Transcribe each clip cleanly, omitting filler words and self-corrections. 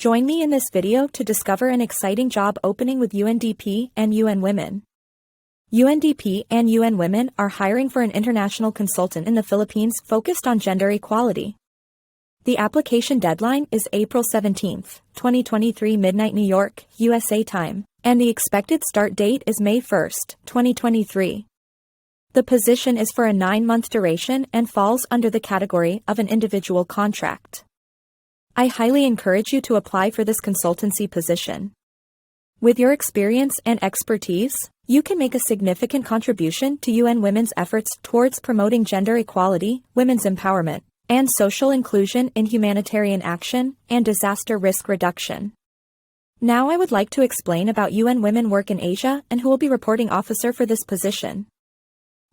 Join me in this video to discover an exciting job opening with UNDP and UN Women. UNDP and UN Women are hiring for an international consultant in the Philippines focused on gender equality. The application deadline is April 17, 2023 midnight New York, USA time, and the expected start date is May 1, 2023. The position is for a 9-month duration and falls under the category of an individual contract. I highly encourage you to apply for this consultancy position. With your experience and expertise, you can make a significant contribution to UN Women's efforts towards promoting gender equality, women's empowerment, and social inclusion in humanitarian action and disaster risk reduction. Now I would like to explain about UN Women work in Asia and who will be reporting officer for this position.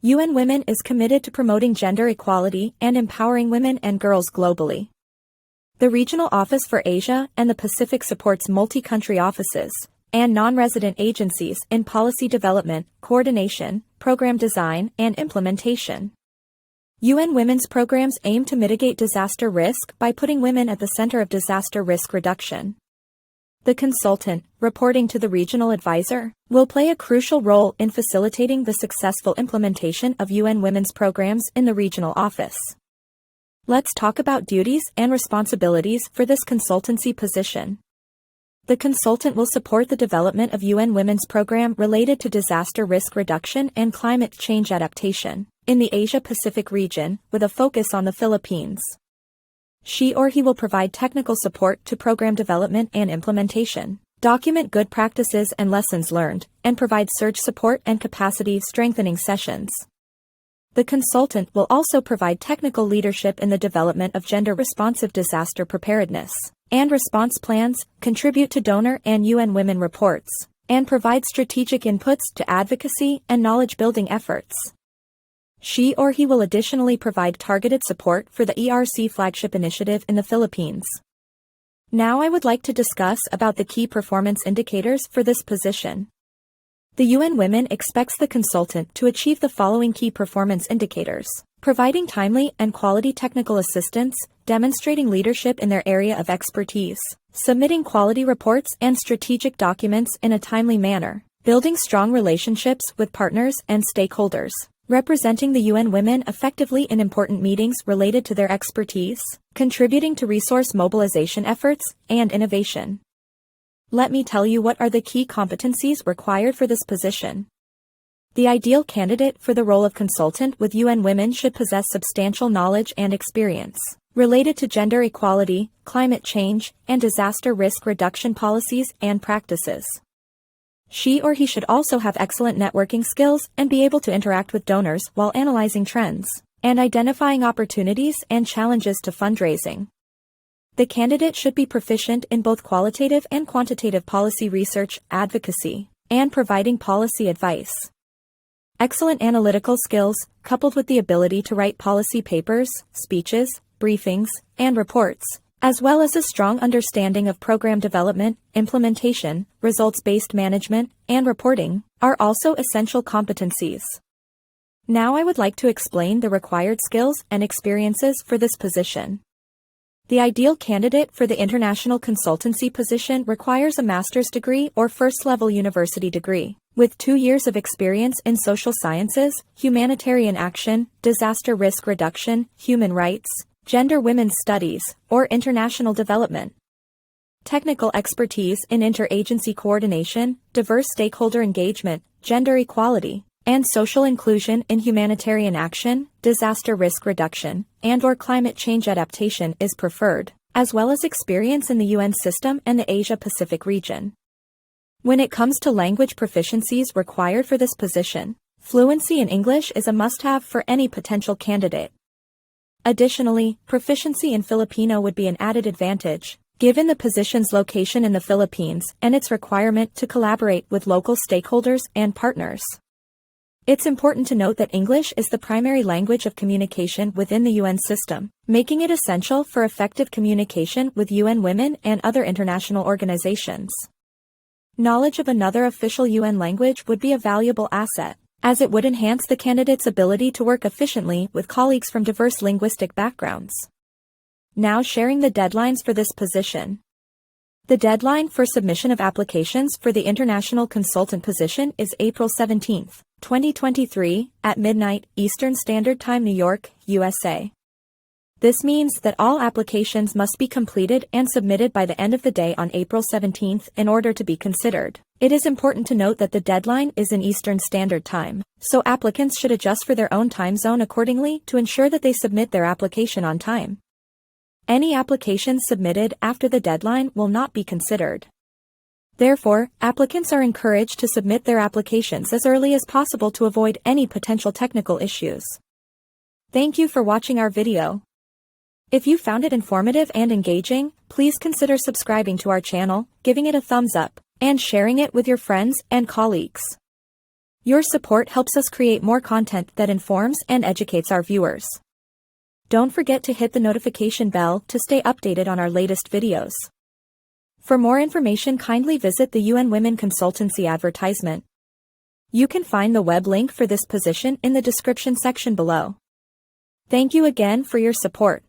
UN Women is committed to promoting gender equality and empowering women and girls globally. The Regional Office for Asia and the Pacific supports multi-country offices and non-resident agencies in policy development, coordination, program design, and implementation. UN Women's programs aim to mitigate disaster risk by putting women at the center of disaster risk reduction. The consultant, reporting to the regional advisor, will play a crucial role in facilitating the successful implementation of UN Women's programs in the regional office. Let's talk about duties and responsibilities for this consultancy position. The consultant will support the development of UN Women's program related to disaster risk reduction and climate change adaptation in the Asia-Pacific region, with a focus on the Philippines. She or he will provide technical support to program development and implementation, document good practices and lessons learned, and provide surge support and capacity strengthening sessions. The consultant will also provide technical leadership in the development of gender-responsive disaster preparedness and response plans, contribute to donor and UN Women reports, and provide strategic inputs to advocacy and knowledge-building efforts. She or he will additionally provide targeted support for the ERC flagship initiative in the Philippines. Now I would like to discuss about the key performance indicators for this position. The UN Women expects the consultant to achieve the following key performance indicators: providing timely and quality technical assistance, demonstrating leadership in their area of expertise, submitting quality reports and strategic documents in a timely manner, building strong relationships with partners and stakeholders, representing the UN Women effectively in important meetings related to their expertise, contributing to resource mobilization efforts, and innovation. Let me tell you what are the key competencies required for this position. The ideal candidate for the role of consultant with UN Women should possess substantial knowledge and experience related to gender equality, climate change, and disaster risk reduction policies and practices. She or he should also have excellent networking skills and be able to interact with donors while analyzing trends and identifying opportunities and challenges to fundraising. The candidate should be proficient in both qualitative and quantitative policy research, advocacy, and providing policy advice. Excellent analytical skills, coupled with the ability to write policy papers, speeches, briefings, and reports, as well as a strong understanding of program development, implementation, results-based management, and reporting, are also essential competencies. Now I would like to explain the required skills and experiences for this position. The ideal candidate for the international consultancy position requires a master's degree or first-level university degree, with 2 years of experience in social sciences, humanitarian action, disaster risk reduction, human rights, gender women's studies, or international development. Technical expertise in interagency coordination, diverse stakeholder engagement, gender equality, and social inclusion in humanitarian action, disaster risk reduction, and/or climate change adaptation is preferred, as well as experience in the UN system and the Asia-Pacific region. When it comes to language proficiencies required for this position, fluency in English is a must-have for any potential candidate. Additionally, proficiency in Filipino would be an added advantage, given the position's location in the Philippines and its requirement to collaborate with local stakeholders and partners. It's important to note that English is the primary language of communication within the UN system, making it essential for effective communication with UN Women and other international organizations. Knowledge of another official UN language would be a valuable asset, as it would enhance the candidate's ability to work efficiently with colleagues from diverse linguistic backgrounds. Now sharing the deadlines for this position. The deadline for submission of applications for the international consultant position is April 17, 2023, at midnight, Eastern Standard Time, New York, USA. This means that all applications must be completed and submitted by the end of the day on April 17 in order to be considered. It is important to note that the deadline is in Eastern Standard Time, so applicants should adjust for their own time zone accordingly to ensure that they submit their application on time. Any applications submitted after the deadline will not be considered. Therefore, applicants are encouraged to submit their applications as early as possible to avoid any potential technical issues. Thank you for watching our video. If you found it informative and engaging, please consider subscribing to our channel, giving it a thumbs up, and sharing it with your friends and colleagues. Your support helps us create more content that informs and educates our viewers. Don't forget to hit the notification bell to stay updated on our latest videos. For more information, kindly visit the UN Women Consultancy advertisement. You can find the web link for this position in the description section below. Thank you again for your support.